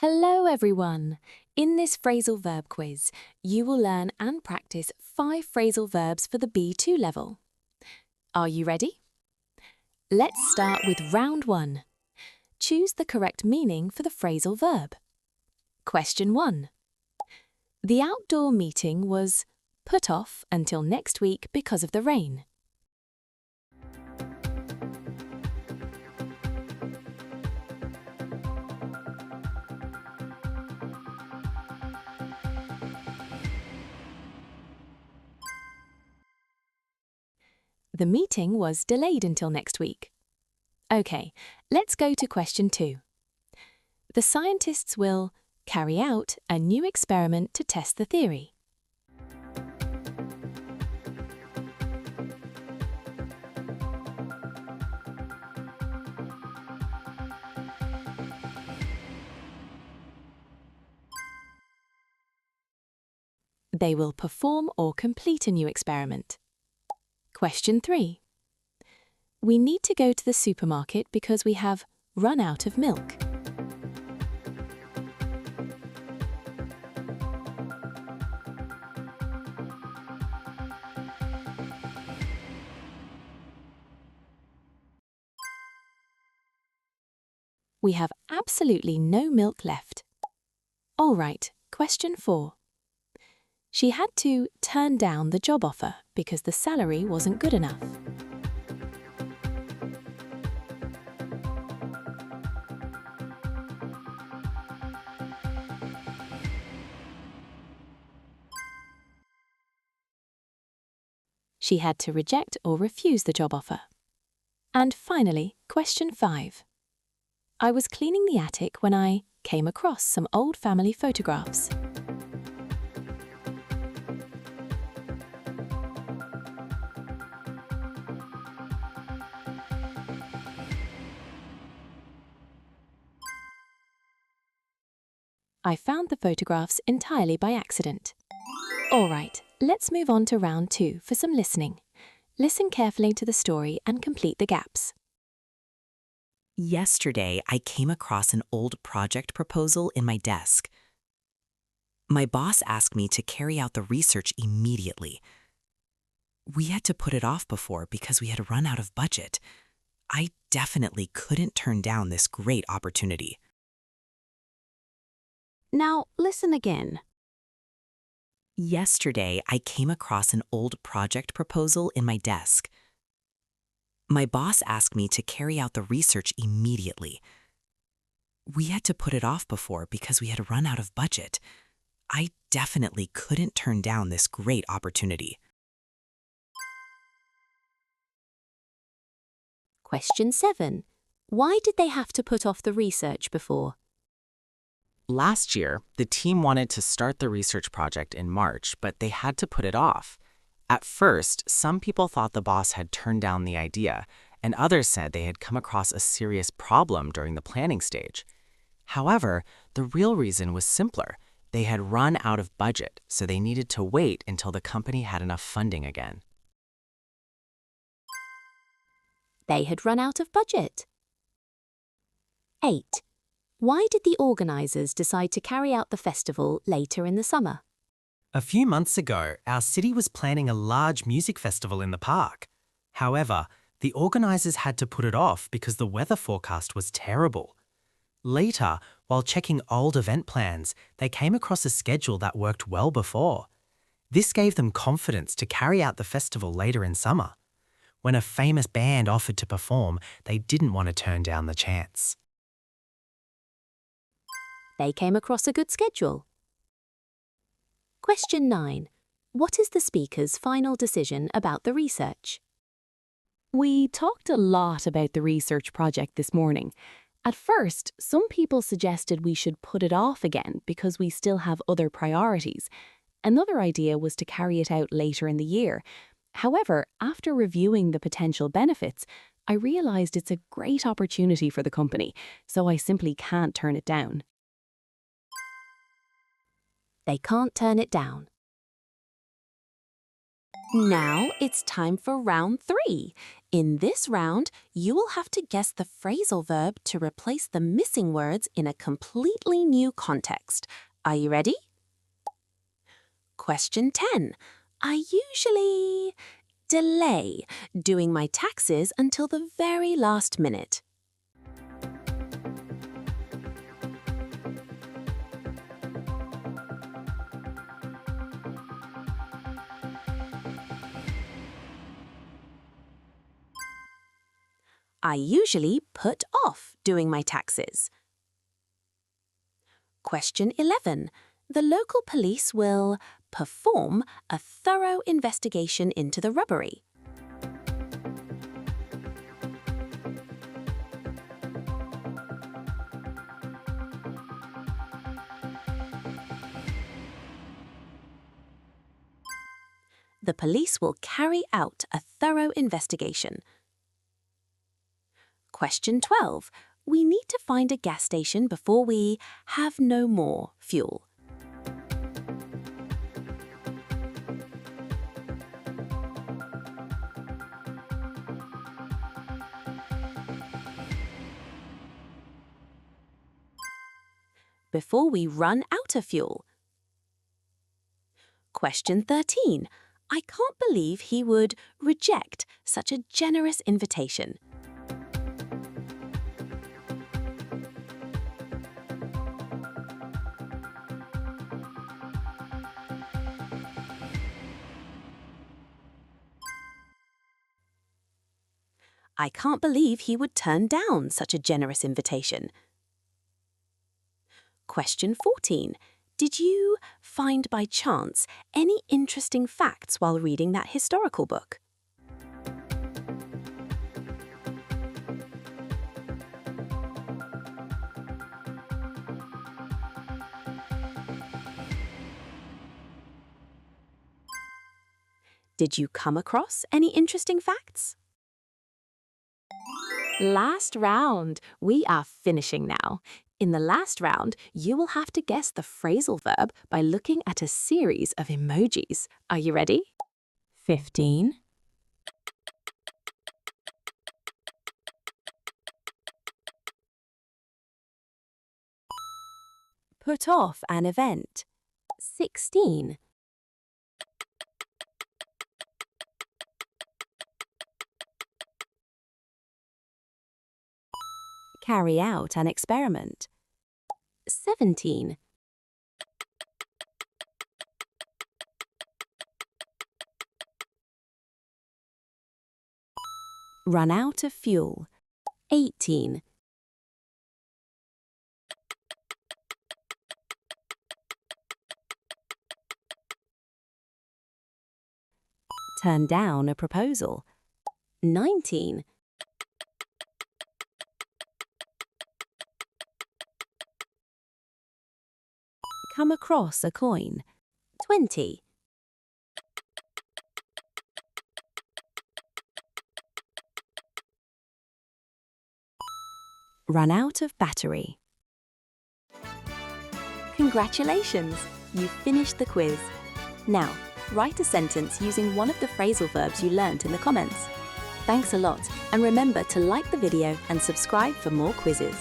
Hello everyone! In this phrasal verb quiz, you will learn and practice 5 phrasal verbs for the B2 level. Are you ready? Let's start with round 1. Choose the correct meaning for the phrasal verb. Question 1. The outdoor meeting was put off until next week because of the rain. The meeting was delayed until next week. Okay, let's go to question 2. The scientists will carry out a new experiment to test the theory. They will perform or complete a new experiment. Question 3. We need to go to the supermarket because we have run out of milk. We have absolutely no milk left. All right, question 4. She had to turn down the job offer because the salary wasn't good enough. She had to reject or refuse the job offer. And finally, question 5. I was cleaning the attic when I came across some old family photographs. I found the photographs entirely by accident. All right, let's move on to round 2 for some listening. Listen carefully to the story and complete the gaps. Yesterday, I came across an old project proposal in my desk. My boss asked me to carry out the research immediately. We had to put it off before because we had run out of budget. I definitely couldn't turn down this great opportunity. Now, listen again. Yesterday, I came across an old project proposal in my desk. My boss asked me to carry out the research immediately. We had to put it off before because we had run out of budget. I definitely couldn't turn down this great opportunity. Question 7. Why did they have to put off the research before? Last year, the team wanted to start the research project in March, but they had to put it off. At first, some people thought the boss had turned down the idea, and others said they had come across a serious problem during the planning stage. However, the real reason was simpler. They had run out of budget, so they needed to wait until the company had enough funding again. They had run out of budget. 8. Why did the organisers decide to carry out the festival later in the summer? A few months ago, our city was planning a large music festival in the park. However, the organisers had to put it off because the weather forecast was terrible. Later, while checking old event plans, they came across a schedule that worked well before. This gave them confidence to carry out the festival later in summer. When a famous band offered to perform, they didn't want to turn down the chance. They came across a good schedule. Question 9. What is the speaker's final decision about the research? We talked a lot about the research project this morning. At first, some people suggested we should put it off again because we still have other priorities. Another idea was to carry it out later in the year. However, after reviewing the potential benefits, I realized it's a great opportunity for the company, so I simply can't turn it down. They can't turn it down. Now it's time for round 3. In this round, you will have to guess the phrasal verb to replace the missing words in a completely new context. Are you ready? Question 10. I usually delay doing my taxes until the very last minute. I usually put off doing my taxes. Question 11. The local police will perform a thorough investigation into the robbery. The police will carry out a thorough investigation. Question 12. We need to find a gas station before we have no more fuel. Before we run out of fuel. Question 13. I can't believe he would reject such a generous invitation. I can't believe he would turn down such a generous invitation. Question 14. Did you find by chance any interesting facts while reading that historical book? Did you come across any interesting facts? Last round. We are finishing now. In the last round, you will have to guess the phrasal verb by looking at a series of emojis. Are you ready? 15. Put off an event. 16. Carry out an experiment. 17. Run out of fuel. 18. Turn down a proposal. 19. Come across a coin. 20. Run out of battery. Congratulations! You finished the quiz. Now, write a sentence using one of the phrasal verbs you learnt in the comments. Thanks a lot, and remember to like the video and subscribe for more quizzes.